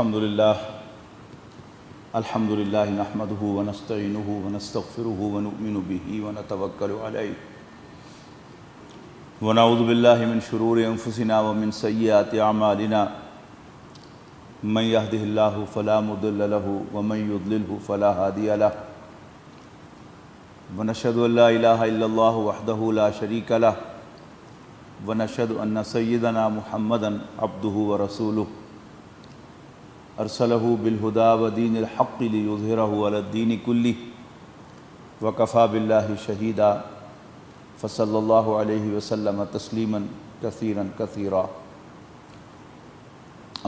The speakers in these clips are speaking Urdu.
الحمد للہ نحمده ونستعینه ونستغفره ونؤمن به ونتوکل علیہ ونعوذ باللہ من شرور انفسنا ومن سیئات اعمالنا من يهده اللہ فلا مضل له ومن يضلله فلا هادی له ونشهد ان لا الہ الا اللہ وحدہ لا شریک له ونشهد ان سیدنا محمدا عبدہ ورسولہ ارسلہ بالہدی ودین الحق لیظہرہ علی الدین کلہ وکفی باللہ شہیدا فصلی اللہ علیہ وسلم تسلیما کثیرا کثیرا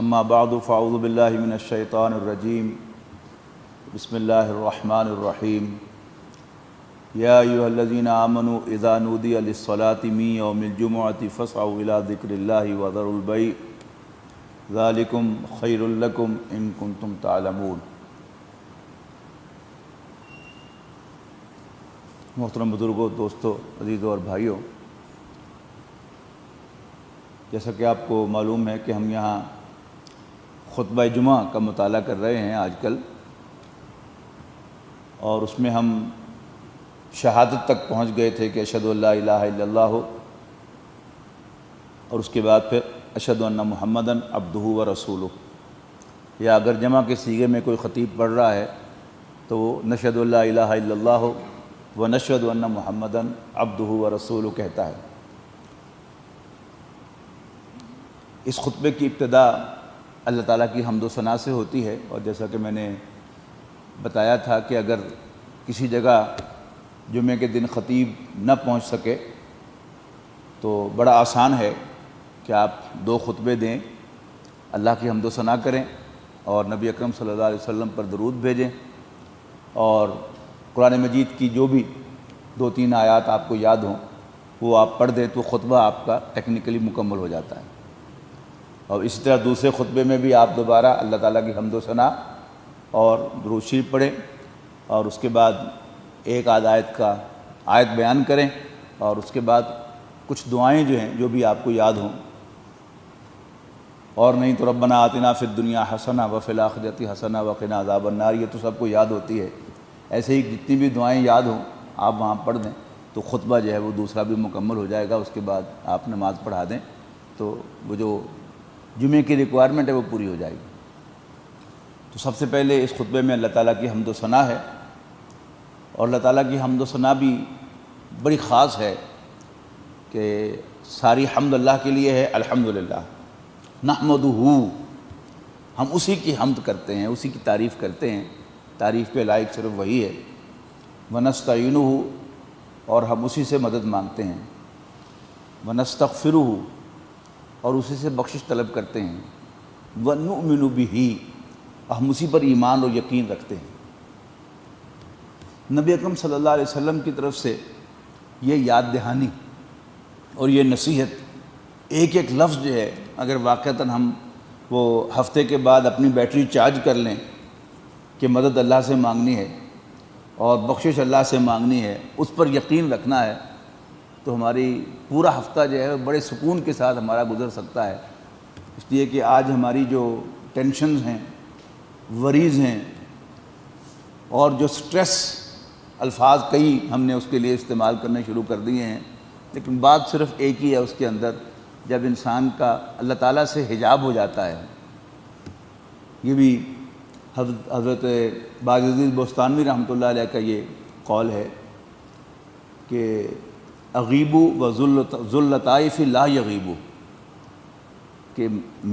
اما بعد فاعوذ باللہ من الشیطان الرجیم بسم اللہ الرحمن الرحیم یا ایہا الذین آمنوا اذا نودی للصلاة من یوم الجمعۃ فاسعوا الی ذکر اللہ وذروا البیع ذالکم خیر لکم ان کنتم تعلمون۔ محترم بزرگوں، دوستوں، عزیزوں اور بھائیوں، جیسا کہ آپ کو معلوم ہے کہ ہم یہاں خطبہ جمعہ کا مطالعہ کر رہے ہیں آج کل، اور اس میں ہم شہادت تک پہنچ گئے تھے کہ اشہد ان لا الہ الا اللہ ہو، اور اس کے بعد پھر اشہد ان محمدً عبدہ ورسولہ، یا اگر جمع کے صیغے میں کوئی خطیب پڑھ رہا ہے تو وہ نشہد ان لا الہ الا اللہ ہو ونشہد ان محمدً عبدہ ورسولہ کہتا ہے۔ اس خطبے کی ابتدا اللہ تعالیٰ کی حمد و ثنا سے ہوتی ہے، اور جیسا کہ میں نے بتایا تھا کہ اگر کسی جگہ جمعے کے دن خطیب نہ پہنچ سکے تو بڑا آسان ہے کہ آپ 2 خطبے دیں، اللہ کی حمد و ثنا کریں اور نبی اکرم صلی اللہ علیہ وسلم پر درود بھیجیں، اور قرآن مجید کی جو بھی 2-3 آیات آپ کو یاد ہوں وہ آپ پڑھ دیں تو خطبہ آپ کا ٹیکنیکلی مکمل ہو جاتا ہے۔ اور اسی طرح دوسرے خطبے میں بھی آپ دوبارہ اللہ تعالیٰ کی حمد و ثنا اور درود شریف پڑھیں، اور اس کے بعد ایک آدھ آیت بیان کریں، اور اس کے بعد کچھ دعائیں جو ہیں جو بھی آپ کو یاد ہوں، اور نہیں تو ربنا آتنا فی الدنیا حسنہ وفی الآخرۃ حسنہ وقنا عذاب النار، یہ تو سب کو یاد ہوتی ہے۔ ایسے ہی جتنی بھی دعائیں یاد ہوں آپ وہاں پڑھ دیں تو خطبہ جو ہے وہ دوسرا بھی مکمل ہو جائے گا، اس کے بعد آپ نماز پڑھا دیں تو وہ جو جمعے کی ریکوائرمنٹ ہے وہ پوری ہو جائے گی۔ تو سب سے پہلے اس خطبے میں اللہ تعالیٰ کی حمد و ثنا ہے، اور اللہ تعالیٰ کی حمد و ثنا بھی بڑی خاص ہے کہ ساری حمد اللہ کے لیے ہے۔ الحمدللہ نحمدہ، ہم اسی کی حمد کرتے ہیں، اسی کی تعریف کرتے ہیں، تعریف کے لائق صرف وہی ہے۔ ونستعینہ، اور ہم اسی سے مدد مانگتے ہیں۔ ونستغفرہ، اور اسی سے بخشش طلب کرتے ہیں۔ ونؤمن بہ، ہم اسی پر ایمان اور یقین رکھتے ہیں۔ نبی اکرم صلی اللہ علیہ وسلم کی طرف سے یہ یاد دہانی اور یہ نصیحت، ایک ایک لفظ جو ہے اگر واقعتاً ہم وہ ہفتے کے بعد اپنی بیٹری چارج کر لیں کہ مدد اللہ سے مانگنی ہے اور بخشش اللہ سے مانگنی ہے، اس پر یقین رکھنا ہے، تو ہماری پورا ہفتہ جو ہے بڑے سکون کے ساتھ ہمارا گزر سکتا ہے۔ اس لیے کہ آج ہماری جو ٹینشنز ہیں، وریز ہیں، اور جو سٹریس الفاظ کئی ہم نے اس کے لیے استعمال کرنے شروع کر دیے ہیں، لیکن بات صرف ایک ہی ہے اس کے اندر، جب انسان کا اللہ تعالیٰ سے حجاب ہو جاتا ہے۔ یہ بھی حضرت باعزیز بستانوی رحمۃ اللہ علیہ کا یہ قول ہے کہ اغیب و ذو اللطائف لا یغیب، کہ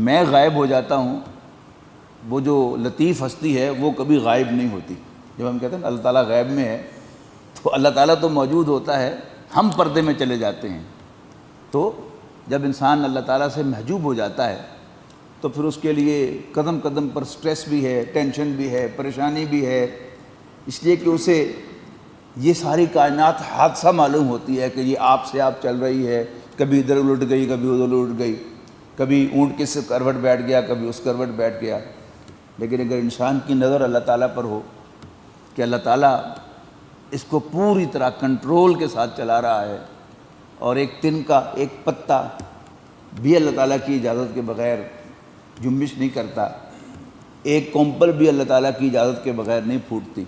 میں غائب ہو جاتا ہوں، وہ جو لطیف ہستی ہے وہ کبھی غائب نہیں ہوتی۔ جب ہم کہتے ہیں اللہ تعالیٰ غیب میں ہے تو اللہ تعالیٰ تو موجود ہوتا ہے، ہم پردے میں چلے جاتے ہیں۔ تو جب انسان اللہ تعالیٰ سے محجوب ہو جاتا ہے تو پھر اس کے لیے قدم قدم پر سٹریس بھی ہے، ٹینشن بھی ہے، پریشانی بھی ہے، اس لیے کہ اسے یہ ساری کائنات حادثہ معلوم ہوتی ہے کہ یہ آپ سے آپ چل رہی ہے، کبھی ادھر الٹ گئی، کبھی ادھر الٹ گئی، کبھی اونٹ کس کروٹ بیٹھ گیا، کبھی اس کروٹ بیٹھ گیا۔ لیکن اگر انسان کی نظر اللہ تعالیٰ پر ہو کہ اللہ تعالیٰ اس کو پوری طرح کنٹرول کے ساتھ چلا رہا ہے، اور ایک تن کا ایک پتا بھی اللہ تعالیٰ کی اجازت کے بغیر جنبش نہیں کرتا، ایک کمپل بھی اللہ تعالیٰ کی اجازت کے بغیر نہیں پھوٹتی،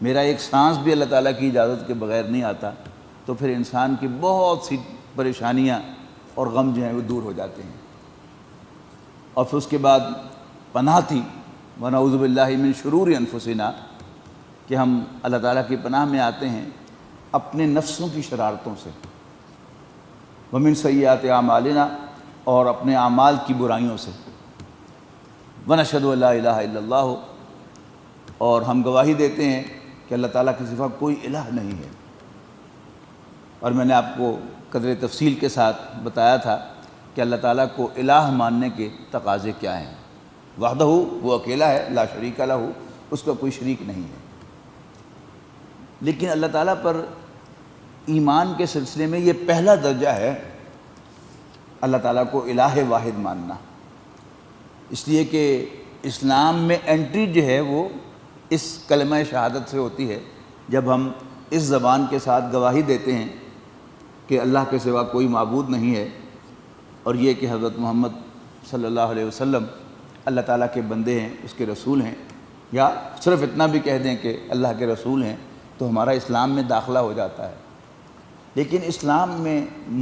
میرا ایک سانس بھی اللہ تعالیٰ کی اجازت کے بغیر نہیں آتا، تو پھر انسان کی بہت سی پریشانیاں اور غم جو ہیں وہ دور ہو جاتے ہیں۔ اور پھر اس کے بعد پناہ تھی، وَنَعُوذُ بِاللَّهِ مِن شُرُورِ أَنفُسِنَا، کہ ہم اللہ تعالیٰ کی پناہ میں آتے ہیں اپنے نفسوں کی شرارتوں سے، وَمِن سَيِّئَاتِ أَعْمَالِنَا، اور اپنے اعمال کی برائیوں سے، وَنَشْهَدُ أَن لَا إِلَٰهَ إِلَّا اللَّهُ، اور ہم گواہی دیتے ہیں کہ اللہ تعالیٰ کے سوا کوئی الہ نہیں ہے۔ اور میں نے آپ کو قدر تفصیل کے ساتھ بتایا تھا کہ اللہ تعالیٰ کو الہ ماننے کے تقاضے کیا ہیں۔ وحدہ، وہ اکیلا ہے، لا شریک لہ، اس کا کوئی شریک نہیں ہے۔ لیکن اللہ تعالیٰ پر ایمان کے سلسلے میں یہ پہلا درجہ ہے اللہ تعالیٰ کو الہ واحد ماننا، اس لیے کہ اسلام میں انٹری جو ہے وہ اس کلمہ شہادت سے ہوتی ہے، جب ہم اس زبان کے ساتھ گواہی دیتے ہیں کہ اللہ کے سوا کوئی معبود نہیں ہے، اور یہ کہ حضرت محمد صلی اللہ علیہ وسلم اللہ تعالیٰ کے بندے ہیں، اس کے رسول ہیں، یا صرف اتنا بھی کہہ دیں کہ اللہ کے رسول ہیں، تو ہمارا اسلام میں داخلہ ہو جاتا ہے۔ لیکن اسلام میں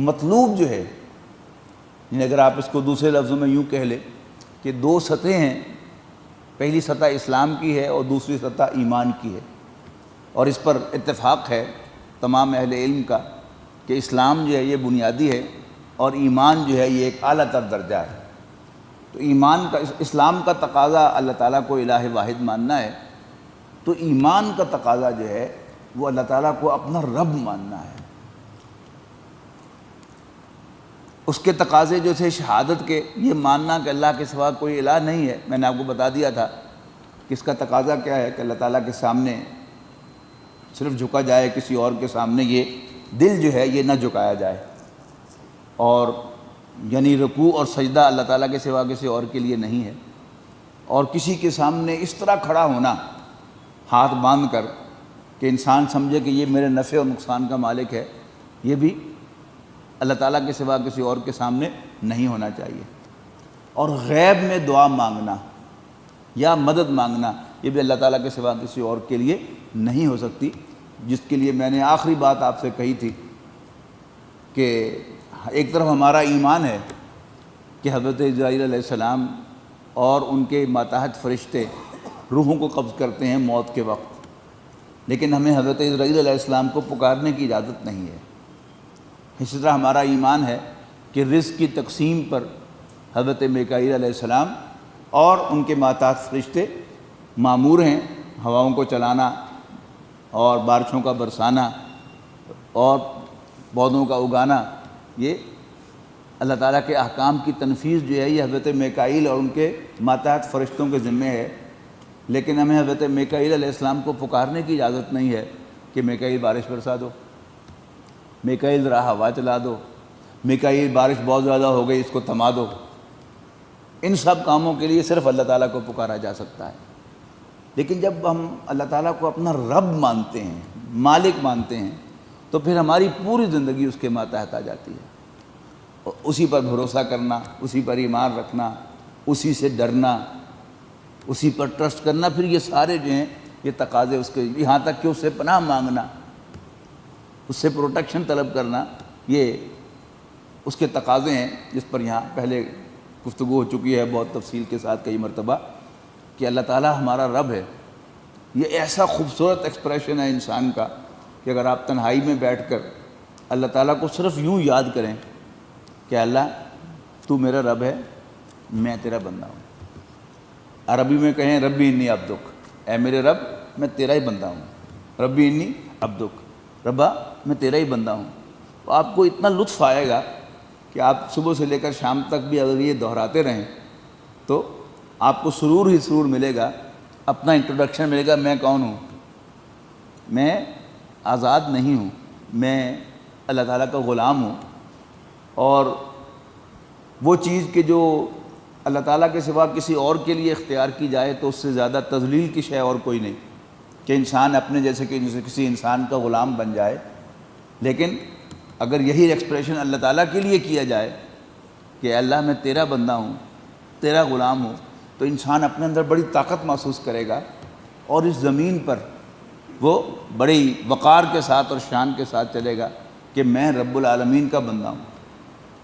مطلوب جو ہے، یعنی اگر آپ اس کو دوسرے لفظوں میں یوں کہہ لیں کہ دو سطحیں ہیں، پہلی سطح اسلام کی ہے اور دوسری سطح ایمان کی ہے، اور اس پر اتفاق ہے تمام اہل علم کا کہ اسلام جو ہے یہ بنیادی ہے اور ایمان جو ہے یہ ایک اعلیٰ تر درجہ ہے۔ تو ایمان کا، اسلام کا تقاضا اللہ تعالیٰ کو الہ واحد ماننا ہے، تو ایمان کا تقاضا جو ہے وہ اللہ تعالیٰ کو اپنا رب ماننا ہے۔ اس کے تقاضے جو تھے شہادت کے، یہ ماننا کہ اللہ کے سوا کوئی الہ نہیں ہے، میں نے آپ کو بتا دیا تھا کہ اس کا تقاضا کیا ہے کہ اللہ تعالیٰ کے سامنے صرف جھکا جائے، کسی اور کے سامنے یہ دل جو ہے یہ نہ جھکایا جائے، اور یعنی رکوع اور سجدہ اللہ تعالیٰ کے سوا کسی اور کے لیے نہیں ہے، اور کسی کے سامنے اس طرح کھڑا ہونا ہاتھ باندھ کر کہ انسان سمجھے کہ یہ میرے نفع اور نقصان کا مالک ہے، یہ بھی اللہ تعالیٰ کے سوا کسی اور کے سامنے نہیں ہونا چاہیے۔ اور غیب میں دعا مانگنا یا مدد مانگنا، یہ بھی اللہ تعالیٰ کے سوا کسی اور کے لیے نہیں ہو سکتی، جس کے لیے میں نے آخری بات آپ سے کہی تھی کہ ایک طرف ہمارا ایمان ہے کہ حضرت جبرائیل علیہ السلام اور ان کے ماتحت فرشتے روحوں کو قبض کرتے ہیں موت کے وقت، لیکن ہمیں حضرت جبرائیل علیہ السلام کو پکارنے کی اجازت نہیں ہے۔ اسی طرح ہمارا ایمان ہے کہ رزق کی تقسیم پر حضرت میکائیل علیہ السلام اور ان کے ماتحت فرشتے مامور ہیں، ہواؤں کو چلانا اور بارشوں کا برسانا اور پودوں کا اگانا، یہ اللہ تعالیٰ کے احکام کی تنفیذ جو ہے یہ حضرت میکائیل اور ان کے ماتحت فرشتوں کے ذمہ ہے۔ لیکن ہمیں حضرت میکائیل علیہ السلام کو پکارنے کی اجازت نہیں ہے کہ میکائیل بارش برسا دو، میکائیل ذرا ہوا چلا دو، میکائیل بارش بہت زیادہ ہو گئی اس کو تھما دو۔ ان سب کاموں کے لیے صرف اللہ تعالیٰ کو پکارا جا سکتا ہے۔ لیکن جب ہم اللہ تعالیٰ کو اپنا رب مانتے ہیں، مالک مانتے ہیں، تو پھر ہماری پوری زندگی اس کے ماتحت آ جاتی ہے، اور اسی پر بھروسہ کرنا، اسی پر ایمان رکھنا، اسی سے ڈرنا، اسی پر ٹرسٹ کرنا، پھر یہ سارے جو ہیں یہ تقاضے اس کے، یہاں تک کہ اس سے پناہ مانگنا، اس سے پروٹیکشن طلب کرنا، یہ اس کے تقاضے ہیں جس پر یہاں پہلے گفتگو ہو چکی ہے بہت تفصیل کے ساتھ کئی مرتبہ، کہ اللہ تعالیٰ ہمارا رب ہے۔ یہ ایسا خوبصورت ایکسپریشن ہے انسان کا کہ اگر آپ تنہائی میں بیٹھ کر اللہ تعالیٰ کو صرف یوں یاد کریں کہ اللہ تو میرا رب ہے، میں تیرا بندہ ہوں۔ عربی میں کہیں ربی انی عبدک، اے میرے رب میں تیرا ہی بندہ ہوں، ربی انی عبدک، ربا میں تیرا ہی بندہ ہوں۔ تو آپ کو اتنا لطف آئے گا کہ آپ صبح سے لے کر شام تک بھی اگر یہ دہراتے رہیں تو آپ کو سرور ہی سرور ملے گا، اپنا انٹروڈکشن ملے گا، میں کون ہوں، میں آزاد نہیں ہوں، میں اللہ تعالیٰ کا غلام ہوں، اور وہ چیز کہ جو اللہ تعالیٰ کے سوا کسی اور کے لیے اختیار کی جائے تو اس سے زیادہ تذلیل کی شے اور کوئی نہیں، کہ انسان اپنے جیسے کہ کسی انسان کا غلام بن جائے۔ لیکن اگر یہی ایکسپریشن اللہ تعالیٰ کے لیے کیا جائے کہ اللہ میں تیرا بندہ ہوں، تیرا غلام ہوں، تو انسان اپنے اندر بڑی طاقت محسوس کرے گا اور اس زمین پر وہ بڑی وقار کے ساتھ اور شان کے ساتھ چلے گا کہ میں رب العالمین کا بندہ ہوں۔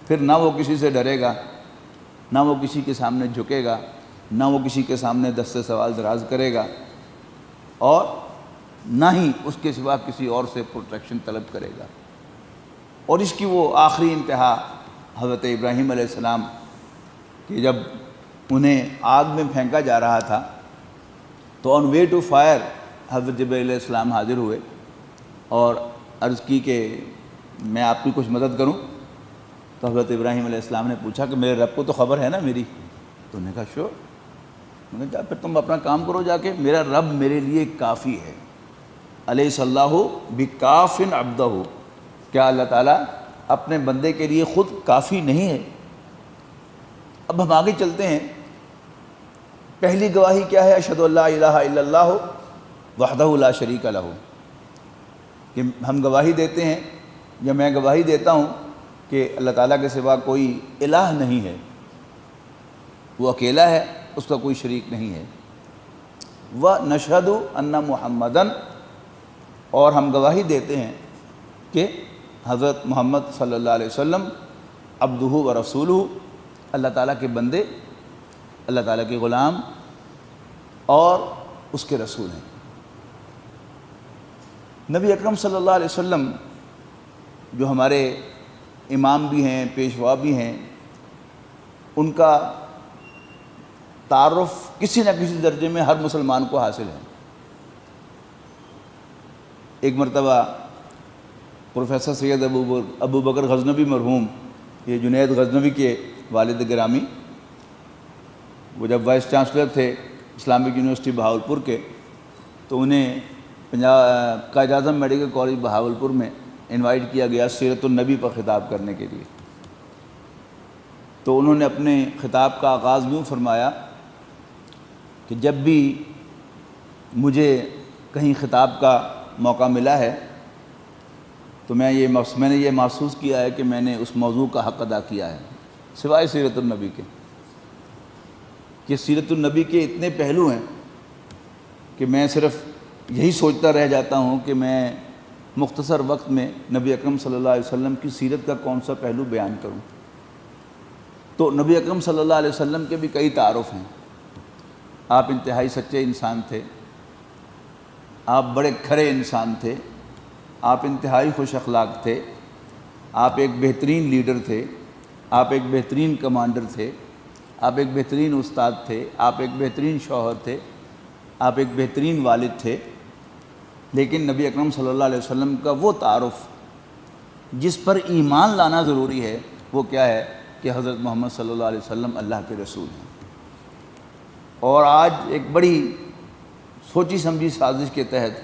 پھر نہ وہ کسی سے ڈرے گا، نہ وہ کسی کے سامنے جھکے گا، نہ وہ کسی کے سامنے دست سوال دراز کرے گا، اور نہ ہی اس کے سوا کسی اور سے پروٹیکشن طلب کرے گا۔ اور اس کی وہ آخری انتہا حضرت ابراہیم علیہ السلام کہ جب انہیں آگ میں پھینکا جا رہا تھا تو آن وے ٹو فائر حضرت جبرائیل علیہ السلام حاضر ہوئے اور عرض کی کہ میں آپ کی کچھ مدد کروں؟ تو حضرت ابراہیم علیہ السلام نے پوچھا کہ میرے رب کو تو خبر ہے نا میری؟ تو انہوں نے کہا شور، میں نے کہا پھر تم اپنا کام کرو جا کے، میرا رب میرے لیے کافی ہے۔ الیس اللہ بکاف عبدہ، کیا اللہ تعالیٰ اپنے بندے کے لیے خود کافی نہیں ہے؟ اب ہم آگے چلتے ہیں۔ پہلی گواہی کیا ہے؟ اشہد ان لا الہ الا اللہ وحدہ لا شریک لہ، کہ ہم گواہی دیتے ہیں یا میں گواہی دیتا ہوں کہ اللہ تعالیٰ کے سوا کوئی الہ نہیں ہے، وہ اکیلا ہے، اس کا کوئی شریک نہیں ہے۔ وَنَشْهَدُ أَنَّ مُحَمَّدًا، اور ہم گواہی دیتے ہیں کہ حضرت محمد صلی اللہ علیہ وسلم عبدہ و رسولہ، اللہ تعالیٰ کے بندے، اللہ تعالیٰ کے غلام اور اس کے رسول ہیں۔ نبی اکرم صلی اللہ علیہ وسلم جو ہمارے امام بھی ہیں، پیشوا بھی ہیں، ان کا تعارف کسی نہ کسی درجے میں ہر مسلمان کو حاصل ہے۔ ایک مرتبہ پروفیسر سید ابو بکر غزنوی مرحوم، یہ جنید غزنوی کے والد گرامی، وہ جب وائس چانسلر تھے اسلامک یونیورسٹی بہاولپور کے، تو انہیں قائد اعظم میڈیکل کالج بہاولپور میں انوائٹ کیا گیا سیرت النبی پر خطاب کرنے کے لیے۔ تو انہوں نے اپنے خطاب کا آغاز یوں فرمایا کہ جب بھی مجھے کہیں خطاب کا موقع ملا ہے تو میں نے یہ محسوس کیا ہے کہ میں نے اس موضوع کا حق ادا کیا ہے، سوائے سیرت النبی کے، کہ سیرت النبی کے اتنے پہلو ہیں کہ میں صرف یہی سوچتا رہ جاتا ہوں کہ میں مختصر وقت میں نبی اکرم صلی اللہ علیہ وسلم کی سیرت کا کون سا پہلو بیان کروں۔ تو نبی اکرم صلی اللہ علیہ وسلم کے بھی کئی تعارف ہیں۔ آپ انتہائی سچے انسان تھے، آپ بڑے کھرے انسان تھے، آپ انتہائی خوش اخلاق تھے، آپ ایک بہترین لیڈر تھے، آپ ایک بہترین کمانڈر تھے، آپ ایک بہترین استاد تھے، آپ ایک بہترین شوہر تھے، آپ ایک بہترین والد تھے۔ لیکن نبی اکرم صلی اللہ علیہ وسلم کا وہ تعارف جس پر ایمان لانا ضروری ہے، وہ کیا ہے کہ حضرت محمد صلی اللہ علیہ وسلم اللہ کے رسول ہیں۔ اور آج ایک بڑی سوچی سمجھی سازش کے تحت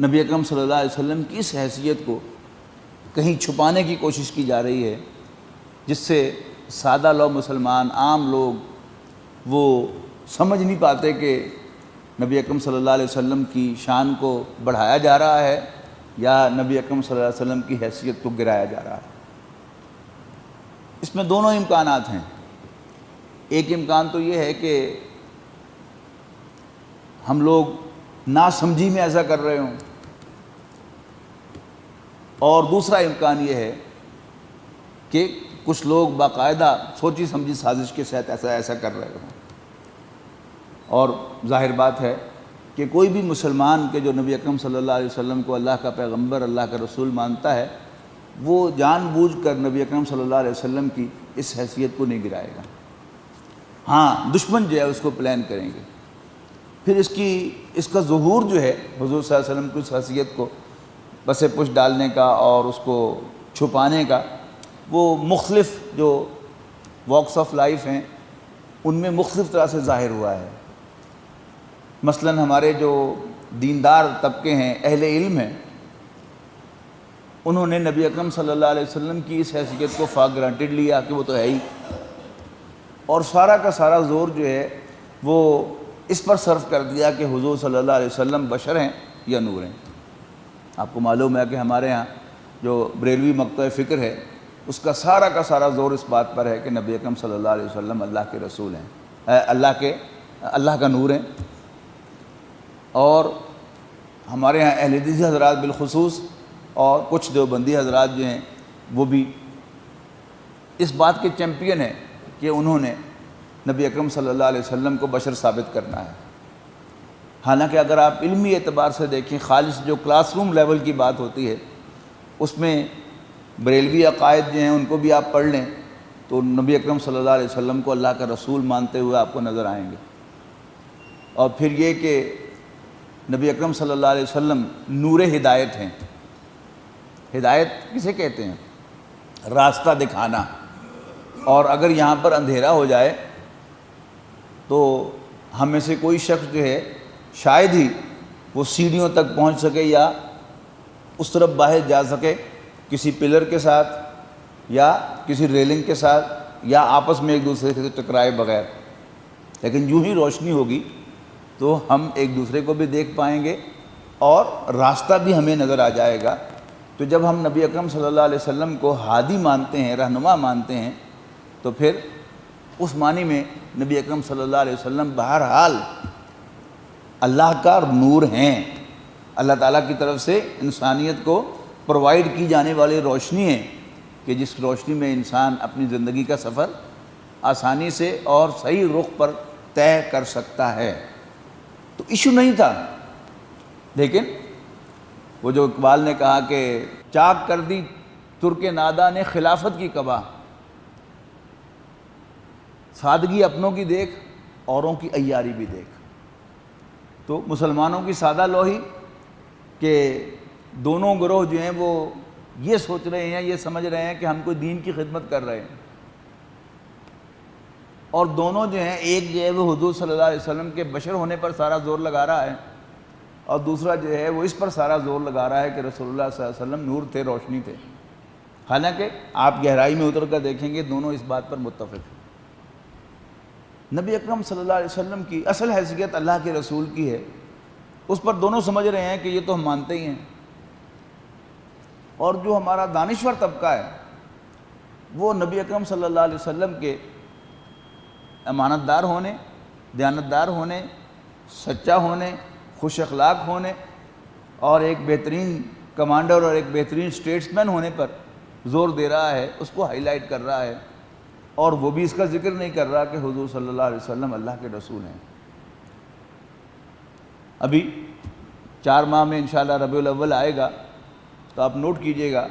نبی اکرم صلی اللہ علیہ وسلم کی اس حیثیت کو کہیں چھپانے کی کوشش کی جا رہی ہے، جس سے سادہ لوگ، مسلمان، عام لوگ وہ سمجھ نہیں پاتے کہ نبی اکرم صلی اللہ علیہ وسلم کی شان کو بڑھایا جا رہا ہے یا نبی اکرم صلی اللہ علیہ وسلم کی حیثیت کو گرایا جا رہا ہے۔ اس میں دونوں امکانات ہیں۔ ایک امکان تو یہ ہے کہ ہم لوگ ناسمجھی میں ایسا کر رہے ہوں، اور دوسرا امکان یہ ہے کہ کچھ لوگ باقاعدہ سوچی سمجھی سازش کے ساتھ ایسا کر رہے ہوں۔ اور ظاہر بات ہے کہ کوئی بھی مسلمان کہ جو نبی اکرم صلی اللہ علیہ وسلم کو اللہ کا پیغمبر، اللہ کا رسول مانتا ہے، وہ جان بوجھ کر نبی اکرم صلی اللہ علیہ وسلم کی اس حیثیت کو نہیں گرائے گا۔ ہاں، دشمن جو ہے اس کو پلان کریں گے، پھر اس کا ظہور جو ہے حضور صلی اللہ علیہ وسلم کی اس حیثیت کو پس پش ڈالنے کا اور اس کو چھپانے کا، وہ مختلف جو واکس آف لائف ہیں ان میں مختلف طرح سے ظاہر ہوا ہے۔ مثلا ہمارے جو دیندار طبقے ہیں، اہل علم ہیں، انہوں نے نبی اکرم صلی اللہ علیہ وسلم کی اس حیثیت کو فار گرانٹیڈ لیا کہ وہ تو ہے ہی، اور سارا کا سارا زور جو ہے وہ اس پر صرف کر دیا کہ حضور صلی اللہ علیہ وسلم بشر ہیں یا نور ہیں۔ آپ کو معلوم ہے کہ ہمارے ہاں جو بریلوی مقطع فکر ہے، اس کا سارا زور اس بات پر ہے کہ نبی اکرم صلی اللہ علیہ وسلم اللہ کے رسول ہیں، اللہ کا نور ہیں۔ اور ہمارے ہاں اہل حدیث حضرات بالخصوص اور کچھ دیوبندی حضرات جو ہیں وہ بھی اس بات کے چیمپئن ہیں کہ انہوں نے نبی اکرم صلی اللہ علیہ وسلم کو بشر ثابت کرنا ہے۔ حالانکہ اگر آپ علمی اعتبار سے دیکھیں، خالص جو کلاس روم لیول کی بات ہوتی ہے اس میں بریلوی عقائد جو ہیں ان کو بھی آپ پڑھ لیں تو نبی اکرم صلی اللہ علیہ وسلم کو اللہ کا رسول مانتے ہوئے آپ کو نظر آئیں گے۔ اور پھر یہ کہ نبی اکرم صلی اللہ علیہ وسلم نور ہدایت ہیں۔ ہدایت کسے کہتے ہیں؟ راستہ دکھانا۔ اور اگر یہاں پر اندھیرا ہو جائے تو ہم میں سے کوئی شخص جو ہے شاید ہی وہ سیڑھیوں تک پہنچ سکے یا اس طرف باہر جا سکے کسی پلر کے ساتھ یا کسی ریلنگ کے ساتھ یا آپس میں ایک دوسرے سے ٹکرائے بغیر۔ لیکن یوں ہی روشنی ہوگی تو ہم ایک دوسرے کو بھی دیکھ پائیں گے اور راستہ بھی ہمیں نظر آ جائے گا۔ تو جب ہم نبی اکرم صلی اللہ علیہ وسلم کو ہادی مانتے ہیں، رہنما مانتے ہیں، تو پھر اس معنی میں نبی اکرم صلی اللہ علیہ وسلم بہرحال اللہ کا نور ہیں، اللہ تعالیٰ کی طرف سے انسانیت کو پرووائڈ کی جانے والی روشنی ہے کہ جس روشنی میں انسان اپنی زندگی کا سفر آسانی سے اور صحیح رخ پر طے کر سکتا ہے۔ تو ایشو نہیں تھا، لیکن وہ جو اقبال نے کہا کہ چاک کر دی ترک نادا نے خلافت کی قبا، سادگی اپنوں کی دیکھ اوروں کی عیاری بھی دیکھ۔ تو مسلمانوں کی سادہ لوہی کہ دونوں گروہ جو ہیں وہ یہ سوچ رہے ہیں، یہ سمجھ رہے ہیں کہ ہم کوئی دین کی خدمت کر رہے ہیں، اور دونوں جو ہیں ایک جو ہے وہ حضور صلی اللہ علیہ وسلم کے بشر ہونے پر سارا زور لگا رہا ہے اور دوسرا جو ہے وہ اس پر سارا زور لگا رہا ہے کہ رسول اللہ صلی اللہ علیہ وسلم نور تھے، روشنی تھے۔ حالانکہ آپ گہرائی میں اتر کر دیکھیں گے دونوں اس بات پر متفق ہیں۔ نبی اکرم صلی اللہ علیہ وسلم کی اصل حیثیت اللہ کے رسول کی ہے، اس پر دونوں سمجھ رہے ہیں کہ یہ تو ہم مانتے ہی ہیں۔ اور جو ہمارا دانشور طبقہ ہے وہ نبی اکرم صلی اللہ علیہ وسلم کے امانت دار ہونے، دیانتدار ہونے، سچا ہونے، خوش اخلاق ہونے اور ایک بہترین کمانڈر اور ایک بہترین اسٹیٹسمین ہونے پر زور دے رہا ہے، اس کو ہائی لائٹ کر رہا ہے، اور وہ بھی اس کا ذکر نہیں کر رہا کہ حضور صلی اللہ علیہ وسلم اللہ کے رسول ہیں۔ ابھی 4 ماہ میں انشاءاللہ ربیع الاول آئے گا تو آپ نوٹ کیجئے گا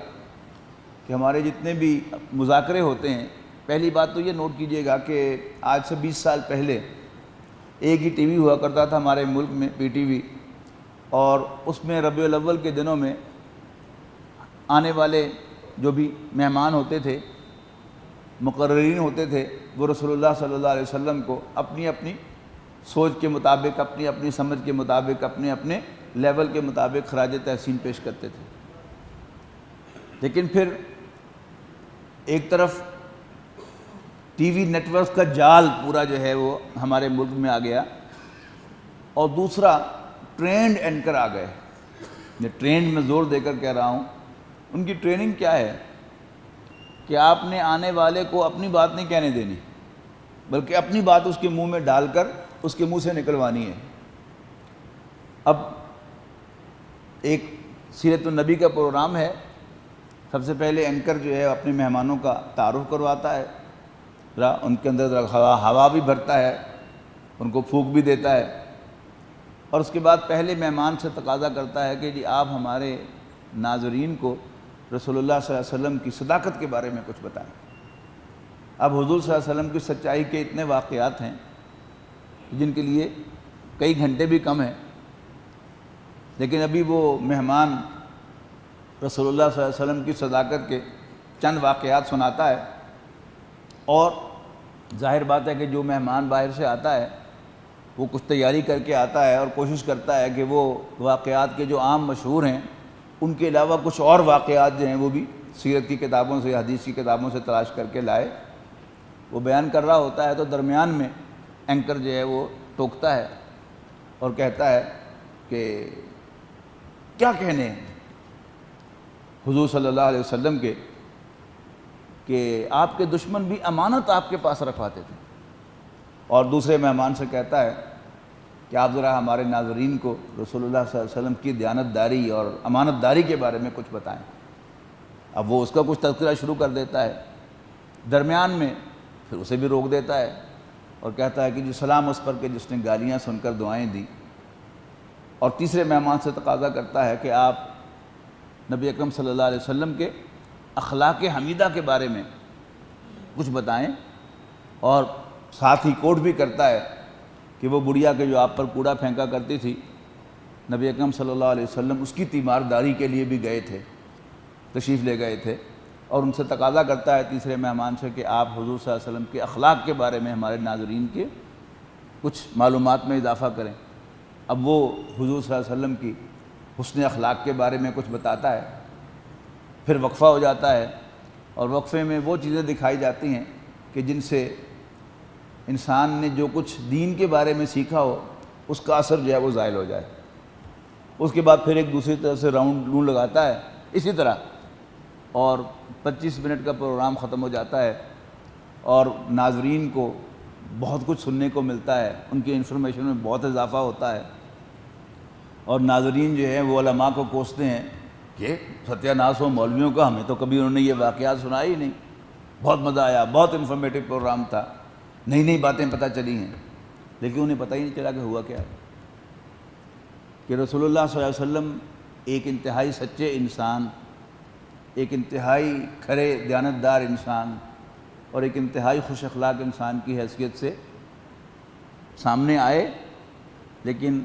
کہ ہمارے جتنے بھی مذاکرے ہوتے ہیں، پہلی بات تو یہ نوٹ کیجئے گا کہ آج سے 20 سال پہلے ایک ہی ٹی وی ہوا کرتا تھا ہمارے ملک میں، پی ٹی وی، اور اس میں ربیع الاول کے دنوں میں آنے والے جو بھی مہمان ہوتے تھے، مقررین ہوتے تھے، وہ رسول اللہ صلی اللہ علیہ وسلم کو اپنی اپنی سوچ کے مطابق، اپنی اپنی سمجھ کے مطابق، اپنے اپنے لیول کے مطابق خراج تحسین پیش کرتے تھے۔ لیکن پھر ایک طرف ٹی وی نیٹ ورکس کا جال پورا جو ہے وہ ہمارے ملک میں آ گیا، اور دوسرا ٹرینڈ اینکر آ گئے۔ یہ ٹرینڈ میں زور دے کر کہہ رہا ہوں، ان کی ٹریننگ کیا ہے کہ آپ نے آنے والے کو اپنی بات نہیں کہنے دینی، بلکہ اپنی بات اس کے منہ میں ڈال کر اس کے منہ سے نکلوانی ہے۔ اب ایک سیرت النبی کا پروگرام ہے، سب سے پہلے اینکر جو ہے اپنے مہمانوں کا تعارف کرواتا ہے، ان کے اندر ہوا بھی بھرتا ہے، ان کو پھونک بھی دیتا ہے، اور اس کے بعد پہلے مہمان سے تقاضا کرتا ہے کہ جی آپ ہمارے ناظرین کو رسول اللہ صلی اللہ علیہ وسلم کی صداقت کے بارے میں کچھ بتائیں۔ اب حضور صلی اللہ علیہ وسلم کی سچائی کے اتنے واقعات ہیں جن کے لیے کئی گھنٹے بھی کم ہیں، لیکن ابھی وہ مہمان رسول اللہ صلی اللہ علیہ وسلم کی صداقت کے چند واقعات سناتا ہے، اور ظاہر بات ہے کہ جو مہمان باہر سے آتا ہے وہ کچھ تیاری کر کے آتا ہے اور کوشش کرتا ہے کہ وہ واقعات کے جو عام مشہور ہیں ان کے علاوہ کچھ اور واقعات جو ہیں وہ بھی سیرت کی کتابوں سے، حدیث کی کتابوں سے تلاش کر کے لائے۔ وہ بیان کر رہا ہوتا ہے تو درمیان میں اینکر جو ہے وہ ٹوکتا ہے اور کہتا ہے کہ کیا کہنے ہیں حضور صلی اللہ علیہ وسلم کے کہ آپ کے دشمن بھی امانت آپ کے پاس رکھواتے تھے. اور دوسرے مہمان سے کہتا ہے کہ آپ ذرا ہمارے ناظرین کو رسول اللہ صلی اللہ علیہ وسلم کی دیانت داری اور امانت داری کے بارے میں کچھ بتائیں. اب وہ اس کا کچھ تذکرہ شروع کر دیتا ہے، درمیان میں پھر اسے بھی روک دیتا ہے اور کہتا ہے کہ جی سلام اس پر کہ جس نے گالیاں سن کر دعائیں دیں. اور تیسرے مہمان سے تقاضا کرتا ہے کہ آپ نبی اکرم صلی اللہ علیہ وسلم کے اخلاق حمیدہ کے بارے میں کچھ بتائیں، اور ساتھ ہی کوٹ بھی کرتا ہے کہ وہ بڑھیا کے جو آپ پر کوڑا پھینکا کرتی تھی، نبی اکرم صلی اللہ علیہ وسلم اس کی تیمارداری کے لیے بھی گئے تھے، تشریف لے گئے تھے. اور ان سے تقاضا کرتا ہے تیسرے مہمان سے کہ آپ حضور صلی اللہ علیہ وسلم کے اخلاق کے بارے میں ہمارے ناظرین کے کچھ معلومات میں اضافہ کریں. اب وہ حضور صلی اللہ علیہ وسلم کی حسن اخلاق کے بارے میں کچھ بتاتا ہے، پھر وقفہ ہو جاتا ہے اور وقفے میں وہ چیزیں دکھائی جاتی ہیں کہ جن سے انسان نے جو کچھ دین کے بارے میں سیکھا ہو اس کا اثر جو ہے وہ زائل ہو جائے. اس کے بعد پھر ایک دوسری طرف سے راؤنڈ لگاتا ہے اسی طرح، اور 25 منٹ کا پروگرام ختم ہو جاتا ہے اور ناظرین کو بہت کچھ سننے کو ملتا ہے، ان کی انفارمیشن میں بہت اضافہ ہوتا ہے. اور ناظرین جو ہیں وہ علماء کو کوستے ہیں کہ ستیہ ناس ہو مولویوں کا، ہمیں تو کبھی انہوں نے یہ واقعات سنائی ہی نہیں، بہت مزہ آیا، بہت انفارمیٹیو پروگرام تھا، نئی نئی باتیں پتہ چلی ہیں. لیکن انہیں پتہ ہی نہیں چلا کہ ہوا کیا ہے، کہ رسول اللہ صلی اللہ علیہ وسلم ایک انتہائی سچے انسان، ایک انتہائی کھرے دیانتدار انسان اور ایک انتہائی خوش اخلاق انسان کی حیثیت سے سامنے آئے، لیکن